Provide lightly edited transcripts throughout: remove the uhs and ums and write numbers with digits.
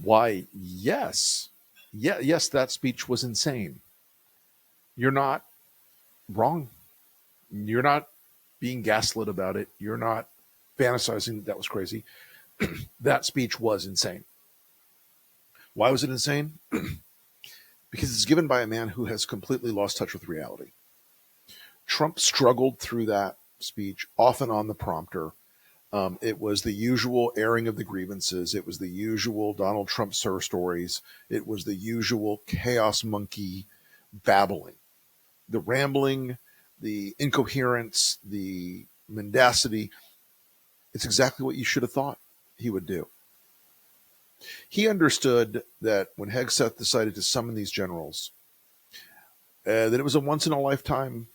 Why, yes. Yes, that speech was insane. You're not wrong. You're not being gaslit about it. You're not fantasizing that was crazy. That speech was insane. Why was it insane? Because it's given by a man who has completely lost touch with reality. Trump struggled through that speech, often on the prompter. It was the usual airing of the grievances. It was the usual Donald Trump sir stories. It was the usual chaos monkey babbling. The rambling, the incoherence, the mendacity. It's exactly what you should have thought he would do. He understood that when Hegseth decided to summon these generals, that it was a once-in-a-lifetime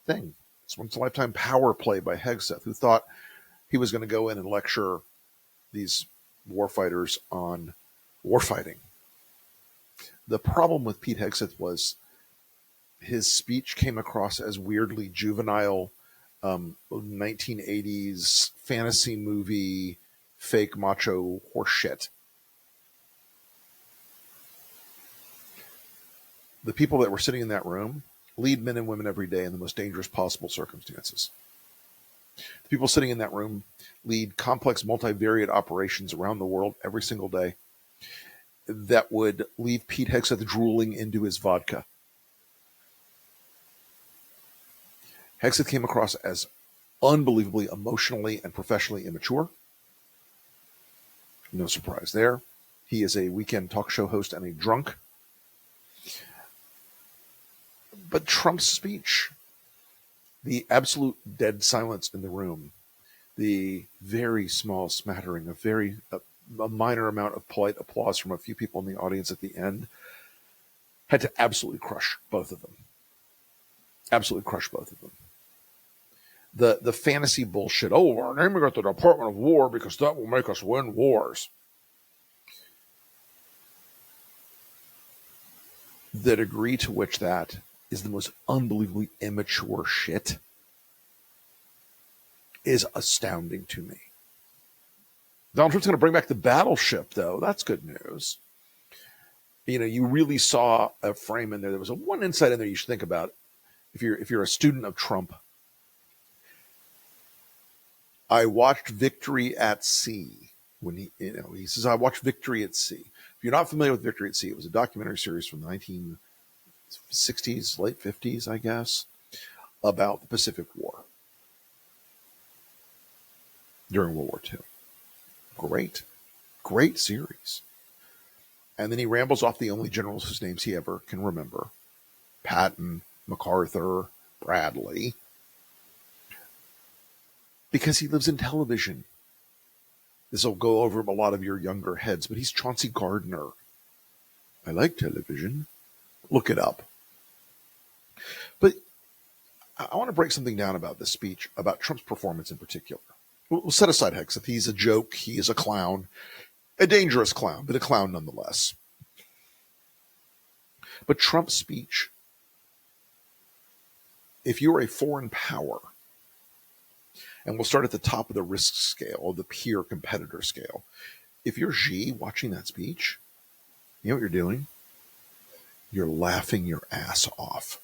thing. It's a once-in-a-lifetime power play by Hegseth, who thought he was going to go in and lecture these warfighters on warfighting. The problem with Pete Hegseth was his speech came across as weirdly juvenile, 1980s fantasy movie, fake macho horseshit. The people that were sitting in that room lead men and women every day in the most dangerous possible circumstances. The people sitting in that room lead complex multivariate operations around the world every single day that would leave Pete Hegseth drooling into his vodka. Hegseth came across as unbelievably emotionally and professionally immature. No surprise there. He is a weekend talk show host and a drunk. But Trump's speech, the absolute dead silence in the room, the very small smattering of a minor amount of polite applause from a few people in the audience at the end, had to absolutely crush both of them. Absolutely crush both of them. The fantasy bullshit, we're naming it the Department of War because that will make us win wars. The degree to which that is the most unbelievably immature shit is astounding to me. Donald Trump's going to bring back the battleship, though. That's good news. You know, you really saw a frame in there. There was one insight in there you should think about. If you're a student of Trump, I watched Victory at Sea when he says I watched Victory at Sea. If you're not familiar with Victory at Sea, it was a documentary series from the 1960s, late 50s, I guess, about the Pacific War during World War II. Great series. And then he rambles off the only generals whose names he ever can remember: Patton, MacArthur, Bradley. Because he lives in television. This will go over a lot of your younger heads, but he's Chauncey Gardner. I like television. Look it up. But I want to break something down about this speech, about Trump's performance in particular. We'll set aside Hegseth. He's a joke. He is a clown. A dangerous clown, but a clown nonetheless. But Trump's speech, if you're a foreign power, and we'll start at the top of the risk scale, or the peer competitor scale. If you're Xi watching that speech, you know what you're doing? You're laughing your ass off.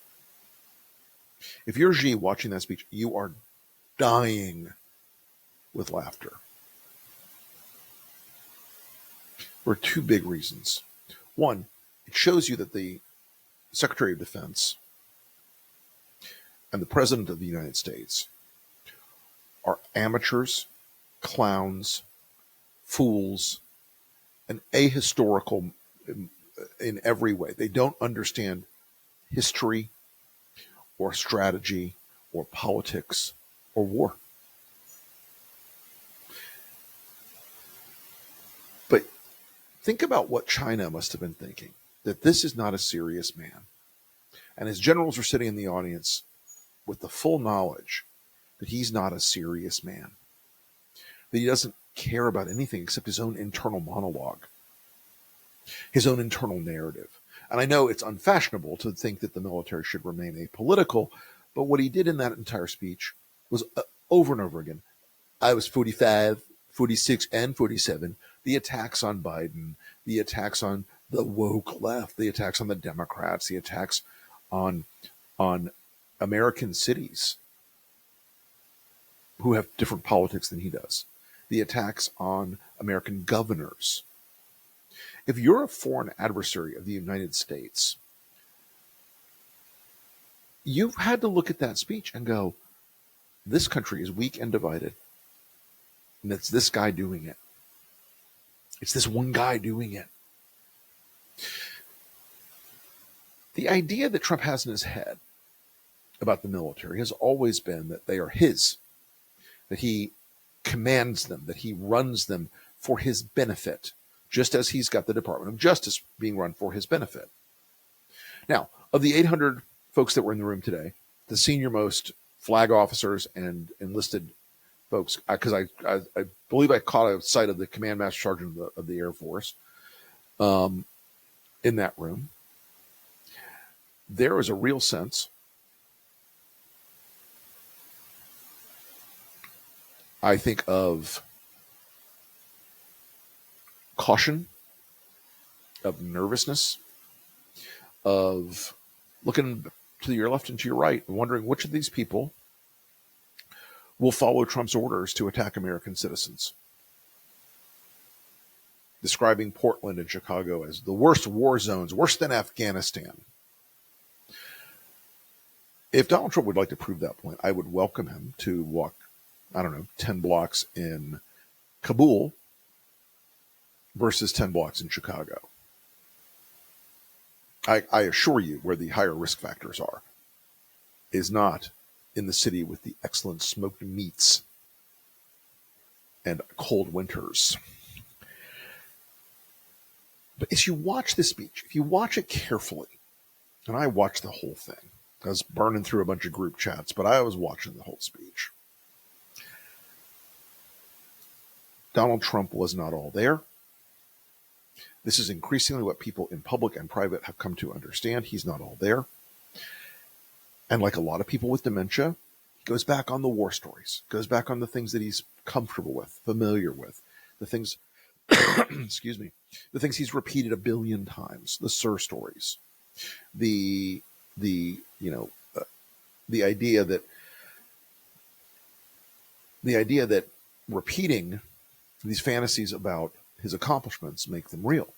If you're Xi watching that speech, you are dying with laughter. For two big reasons. One, it shows you that the Secretary of Defense and the President of the United States are amateurs, clowns, fools, and ahistorical in every way. They don't understand history or strategy or politics or war. But think about what China must have been thinking, that this is not a serious man. And his generals are sitting in the audience with the full knowledge that he's not a serious man, that he doesn't care about anything except his own internal monologue, his own internal narrative. And I know it's unfashionable to think that the military should remain apolitical, but what he did in that entire speech was over and over again. I was 45, 46, and 47. The attacks on Biden, the attacks on the woke left, the attacks on the Democrats, the attacks on American cities who have different politics than he does, the attacks on American governors. If you're a foreign adversary of the United States, you've had to look at that speech and go, this country is weak and divided. And it's this guy doing it. It's this one guy doing it. The idea that Trump has in his head about the military has always been that they are his, that he commands them, that he runs them for his benefit, just as he's got the Department of Justice being run for his benefit. Now, of the 800 folks that were in the room today, the senior most flag officers and enlisted folks, because I believe I caught a sight of the command master sergeant of the Air Force in that room, there is a real sense, I think, of caution, of nervousness, of looking to your left and to your right and wondering which of these people will follow Trump's orders to attack American citizens. Describing Portland and Chicago as the worst war zones, worse than Afghanistan. If Donald Trump would like to prove that point, I would welcome him to walk, 10 blocks in Kabul versus 10 blocks in Chicago. I assure you where the higher risk factors are is not in the city with the excellent smoked meats and cold winters. But as you watch this speech, if you watch it carefully, and I watched the whole thing, I was burning through a bunch of group chats, but I was watching the whole speech. Donald Trump was not all there. This is increasingly what people in public and private have come to understand. He's not all there. And like a lot of people with dementia, he goes back on the war stories, goes back on the things that he's comfortable with, familiar with, the things, excuse me, the things he's repeated a billion times, the Sir stories, the idea that repeating these fantasies about his accomplishments make them real.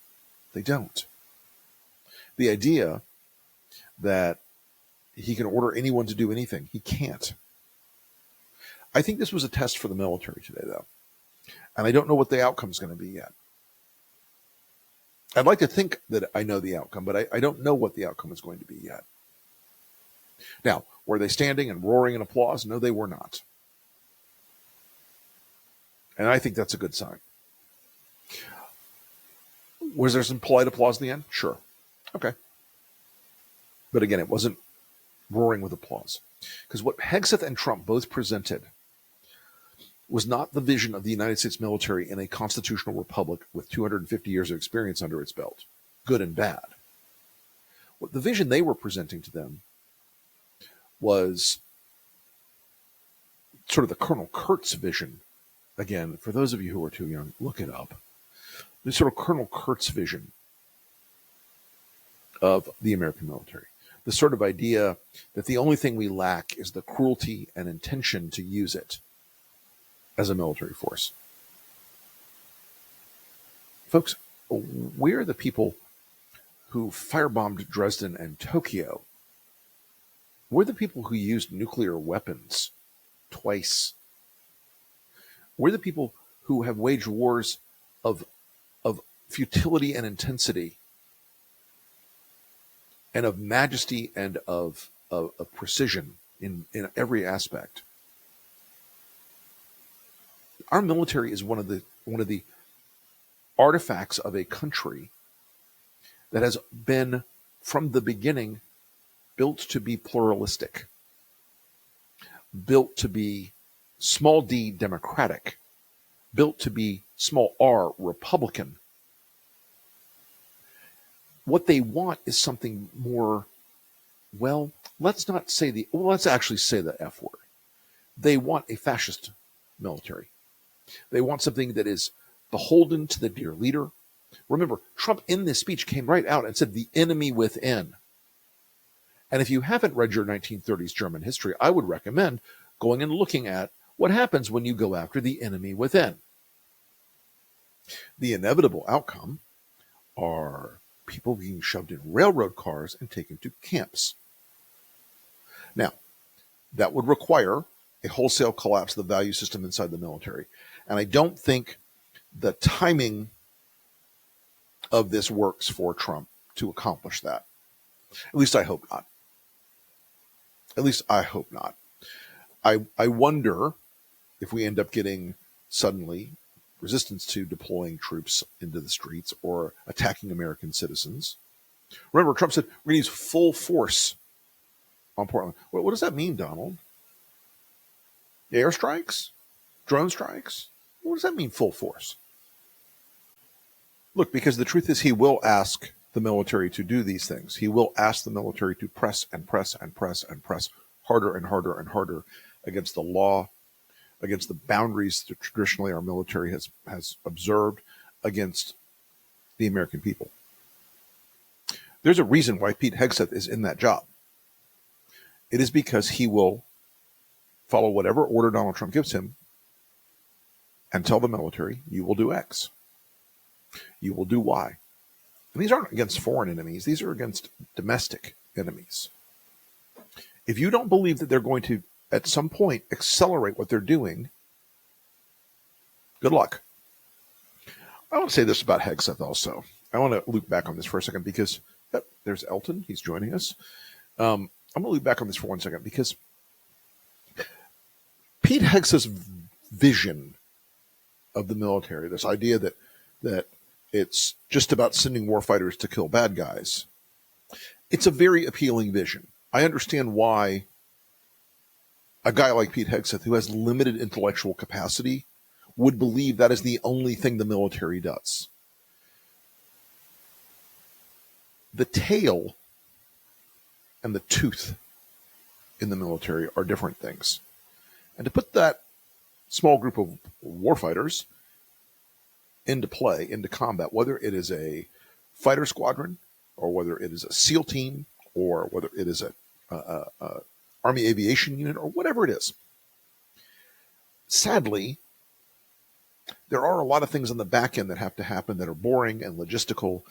They don't. The idea that he can order anyone to do anything, he can't. I think this was a test for the military today, though. And I don't know what the outcome is going to be yet. I'd like to think that I know the outcome, but I don't know what the outcome is going to be yet. Now, were they standing and roaring in applause? No, they were not. And I think that's a good sign. Was there some polite applause in the end? Sure. Okay. But again, it wasn't roaring with applause. Because what Hegseth and Trump both presented was not the vision of the United States military in a constitutional republic with 250 years of experience under its belt, good and bad. What the vision they were presenting to them was sort of the Colonel Kurtz vision. Again, for those of you who are too young, look it up. This sort of Colonel Kurtz vision of the American military. The sort of idea that the only thing we lack is the cruelty and intention to use it as a military force. Folks, we're the people who firebombed Dresden and Tokyo. We're the people who used nuclear weapons twice. We're the people who have waged wars of futility and intensity, and of majesty and of precision in every aspect. Our military is one of the artifacts of a country that has been, from the beginning, built to be pluralistic, built to be small d democratic, built to be small r Republican. What they want is something more, let's actually say the F word. They want a fascist military. They want something that is beholden to the dear leader. Remember, Trump in this speech came right out and said the enemy within. And if you haven't read your 1930s German history, I would recommend going and looking at what happens when you go after the enemy within. The inevitable outcome are people being shoved in railroad cars and taken to camps. Now, that would require a wholesale collapse of the value system inside the military. And I don't think the timing of this works for Trump to accomplish that. At least I hope not. At least I hope not. I wonder if we end up getting suddenly resistance to deploying troops into the streets or attacking American citizens. Remember, Trump said we're going to use full force on Portland. What does that mean, Donald? Airstrikes? Drone strikes? What does that mean, full force? Look, because the truth is he will ask the military to do these things. He will ask the military to press and press and press and press harder and harder and harder against the law, against the boundaries that traditionally our military has observed, against the American people. There's a reason why Pete Hegseth is in that job. It is because he will follow whatever order Donald Trump gives him and tell the military, you will do X. You will do Y. And these aren't against foreign enemies. These are against domestic enemies. If you don't believe that they're going to, at some point, accelerate what they're doing, good luck. I want to say this about Hegseth also. I want to loop back on this for a second because there's Elton. He's joining us. I'm going to loop back on this for 1 second because Pete Hegseth's vision of the military, this idea that it's just about sending warfighters to kill bad guys, it's a very appealing vision. I understand why a guy like Pete Hegseth, who has limited intellectual capacity, would believe that is the only thing the military does. The tail and the tooth in the military are different things. And to put that small group of warfighters into play, into combat, whether it is a fighter squadron or whether it is a SEAL team or whether it is a Army aviation unit or whatever it is. Sadly, there are a lot of things on the back end that have to happen that are boring and logistical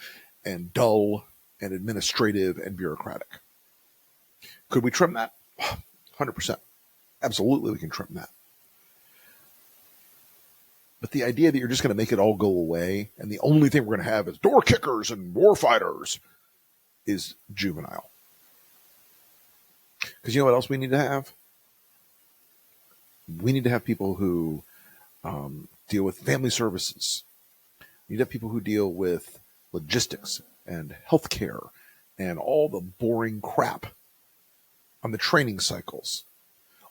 and dull and administrative and bureaucratic. Could we trim that? 100%. Absolutely, we can trim that. But the idea that you're just going to make it all go away and the only thing we're going to have is door kickers and war fighters is juvenile. Because you know what else we need to have? We need to have people who deal with family services. We need to have people who deal with logistics and healthcare and all the boring crap on the training cycles.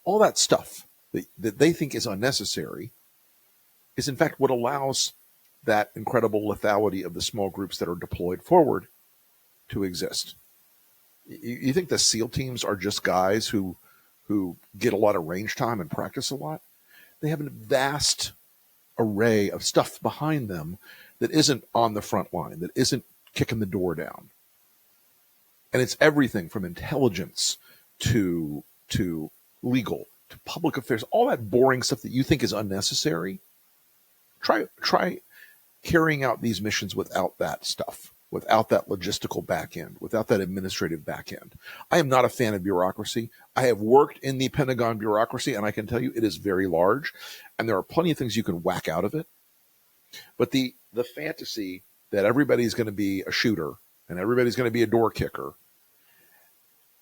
All that stuff that they think is unnecessary is in fact what allows that incredible lethality of the small groups that are deployed forward to exist. You think the SEAL teams are just guys who get a lot of range time and practice a lot? They have a vast array of stuff behind them that isn't on the front line, that isn't kicking the door down. And it's everything from intelligence to legal to public affairs, all that boring stuff that you think is unnecessary. Try carrying out these missions without that stuff, without that logistical back end, without that administrative back end. I am not a fan of bureaucracy. I have worked in the Pentagon bureaucracy, and I can tell you it is very large, and there are plenty of things you can whack out of it. But the fantasy that everybody's going to be a shooter and everybody's going to be a door kicker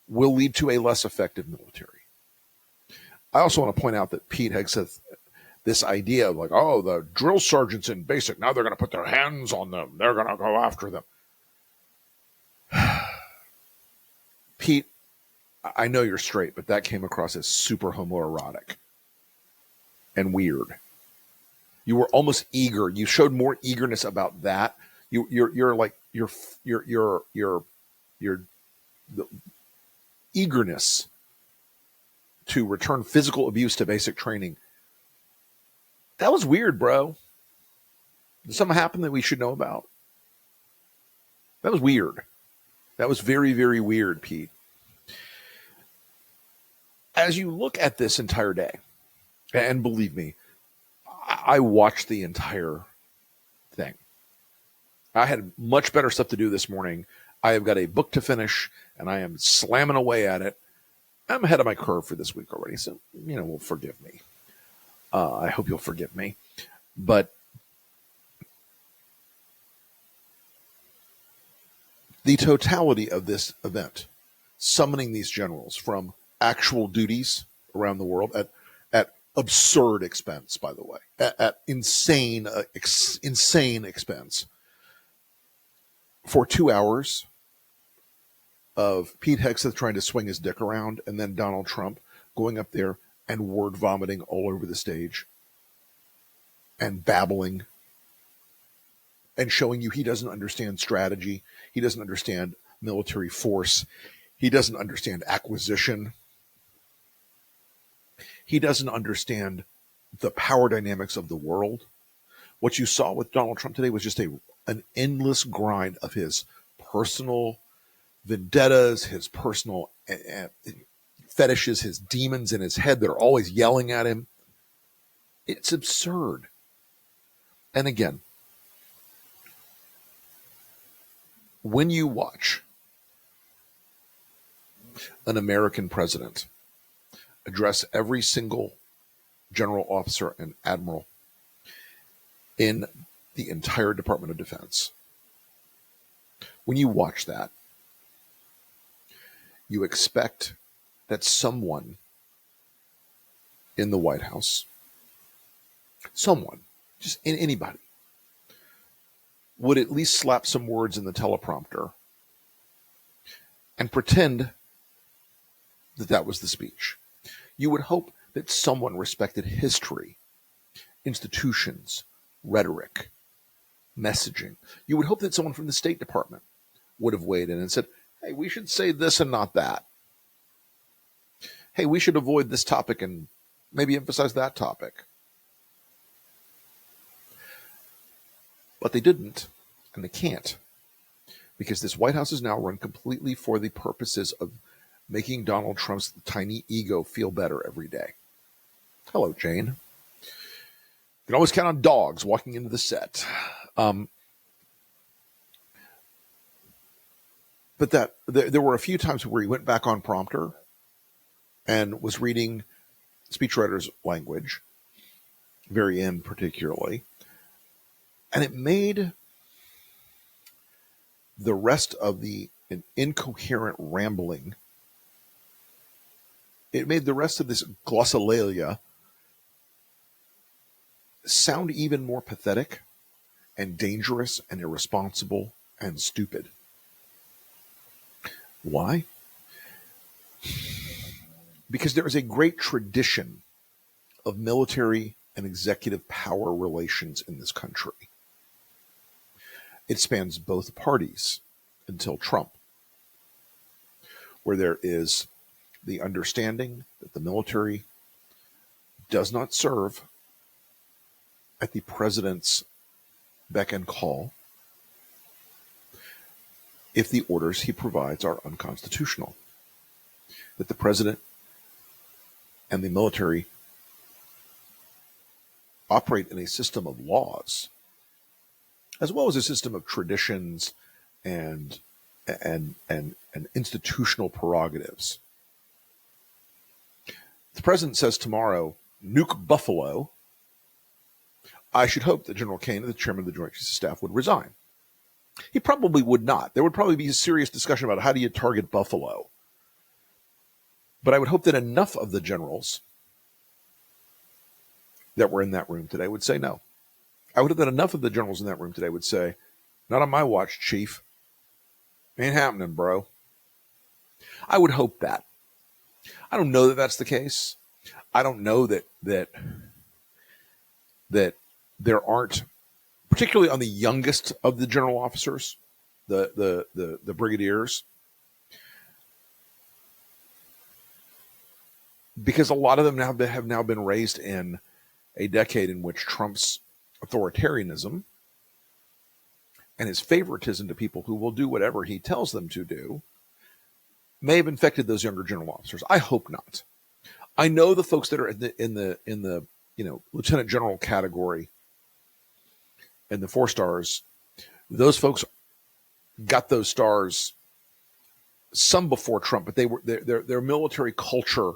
will lead to a less effective military. I also want to point out that Pete Hegseth, this idea of like, oh, the drill sergeants in basic, now they're going to put their hands on them. They're going to go after them. Pete, I know you're straight, but that came across as super homoerotic and weird. You were almost eager. You showed more eagerness about that. You're the eagerness to return physical abuse to basic training. That was weird, bro. Did something happen that we should know about? That was weird. That was very, very weird, Pete. As you look at this entire day, and believe me, I watched the entire thing. I had much better stuff to do this morning. I have got a book to finish, and I am slamming away at it. I'm ahead of my curve for this week already, so, well, forgive me. I hope you'll forgive me. But the totality of this event, summoning these generals from actual duties around the world at absurd expense, by the way, at insane expense, for 2 hours of Pete Hegseth trying to swing his dick around, and then Donald Trump going up there and word vomiting all over the stage and babbling and showing you he doesn't understand strategy. He doesn't understand military force. He doesn't understand acquisition. He doesn't understand the power dynamics of the world. What you saw with Donald Trump today was just an endless grind of his personal vendettas, his personal fetishes, his demons in his head that are always yelling at him. It's absurd. And again, when you watch an American president address every single general officer and admiral in the entire Department of Defense, when you watch that, you expect that someone in the White House, just anybody, would at least slap some words in the teleprompter and pretend that that was the speech. You would hope that someone respected history, institutions, rhetoric, messaging. You would hope that someone from the State Department would have weighed in and said, hey, we should say this and not that. Hey, we should avoid this topic and maybe emphasize that topic. But they didn't, and they can't, because this White House is now run completely for the purposes of making Donald Trump's tiny ego feel better every day. Hello, Jane. You can always count on dogs walking into the set. But there were a few times where he went back on prompter and was reading speechwriter's language, very end particularly, and it made the rest of the incoherent rambling, it made the rest of this glossolalia sound even more pathetic and dangerous and irresponsible and stupid. Why? Because there is a great tradition of military and executive power relations in this country. It spans both parties until Trump, where there is the understanding that the military does not serve at the president's beck and call if the orders he provides are unconstitutional, that the president and the military operate in a system of laws as well as a system of traditions and institutional prerogatives. The president says tomorrow, nuke Buffalo. I should hope that General Kane, the chairman of the Joint Chiefs of Staff, would resign. He probably would not. There would probably be a serious discussion about how do you target Buffalo. But I would hope that enough of the generals that were in that room today would say no. I would hope that enough of the generals in that room today would say, not on my watch, Chief. Ain't happening, bro. I would hope that. I don't know that that's the case. I don't know that there aren't, particularly on the youngest of the general officers, the brigadiers, because a lot of them have now been raised in a decade in which Trump's authoritarianism and his favoritism to people who will do whatever he tells them to do may have infected those younger general officers. I hope not. I know the folks that are in the lieutenant general category and the 4 stars. Those folks got those stars some before Trump, but their military culture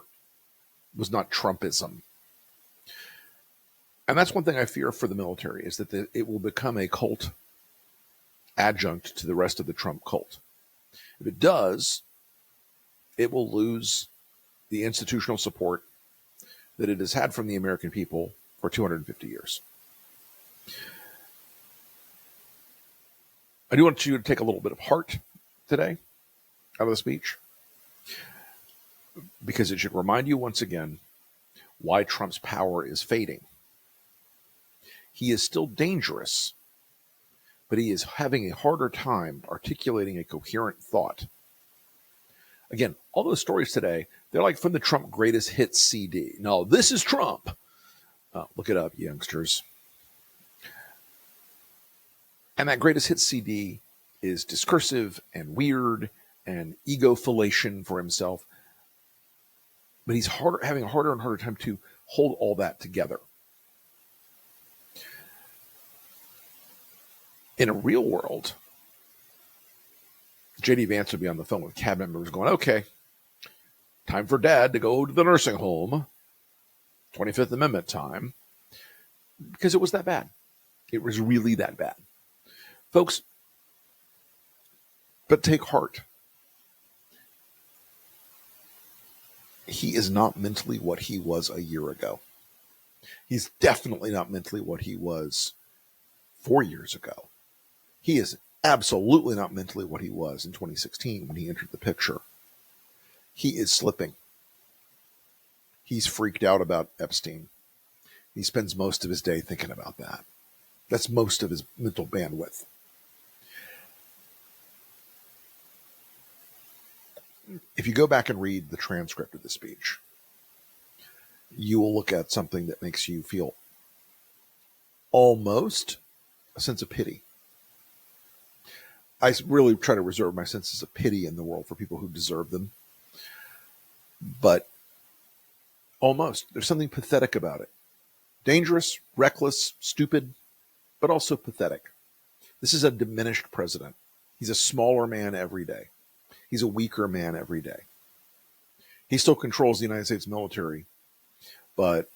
was not Trumpism. And that's one thing I fear for the military, is that it will become a cult adjunct to the rest of the Trump cult. If it does, it will lose the institutional support that it has had from the American people for 250 years. I do want you to take a little bit of heart today out of the speech, because it should remind you once again why Trump's power is fading. He is still dangerous, but he is having a harder time articulating a coherent thought. Again, all those stories today, they're like from the Trump Greatest Hits CD. No, this is Trump. Look it up, youngsters. And that Greatest Hits CD is discursive and weird and ego-fellation for himself. But he's having a harder and harder time to hold all that together. In a real world, J.D. Vance would be on the phone with cabinet members going, okay, time for Dad to go to the nursing home, 25th Amendment time, because it was that bad. It was really that bad. Folks, but take heart. He is not mentally what he was a year ago. He's definitely not mentally what he was 4 years ago. He is absolutely not mentally what he was in 2016 when he entered the picture. He is slipping. He's freaked out about Epstein. He spends most of his day thinking about that. That's most of his mental bandwidth. If you go back and read the transcript of the speech, you will look at something that makes you feel almost a sense of pity. I really try to reserve my senses of pity in the world for people who deserve them. But almost, there's something pathetic about it. Dangerous, reckless, stupid, but also pathetic. This is a diminished president. He's a smaller man every day. He's a weaker man every day. He still controls the United States military, but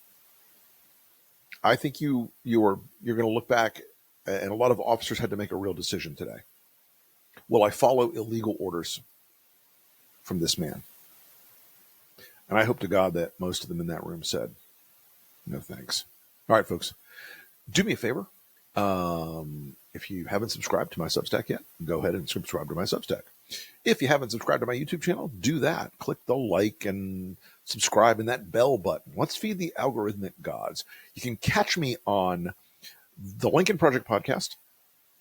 I think you're going to look back, and a lot of officers had to make a real decision today. Will I follow illegal orders from this man? And I hope to God that most of them in that room said, no thanks. All right, folks, do me a favor. If you haven't subscribed to my Substack yet, go ahead and subscribe to my Substack. If you haven't subscribed to my YouTube channel, do that. Click the like and subscribe and that bell button. Let's feed the algorithmic gods. You can catch me on the Lincoln Project podcast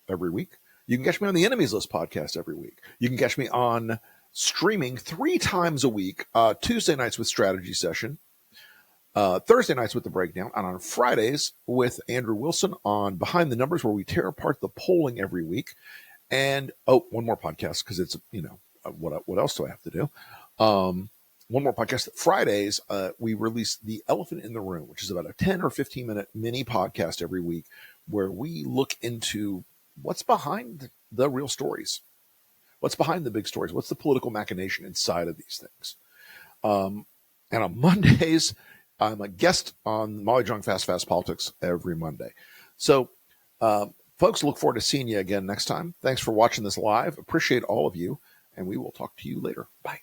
every week. You can catch me on the Enemies List podcast every week. You can catch me on streaming 3 times a week, Tuesday nights with Strategy Session, Thursday nights with The Breakdown, and on Fridays with Andrew Wilson on Behind the Numbers, where we tear apart the polling every week. And, one more podcast, because it's, what else do I have to do? One more podcast. Fridays, we release The Elephant in the Room, which is about a 10 or 15-minute mini podcast every week, where we look into what's behind the real stories. What's behind the big stories? What's the political machination inside of these things? And on Mondays, I'm a guest on Molly Jong Fast Politics every Monday. So, folks, look forward to seeing you again next time. Thanks for watching this live. Appreciate all of you, and we will talk to you later. Bye.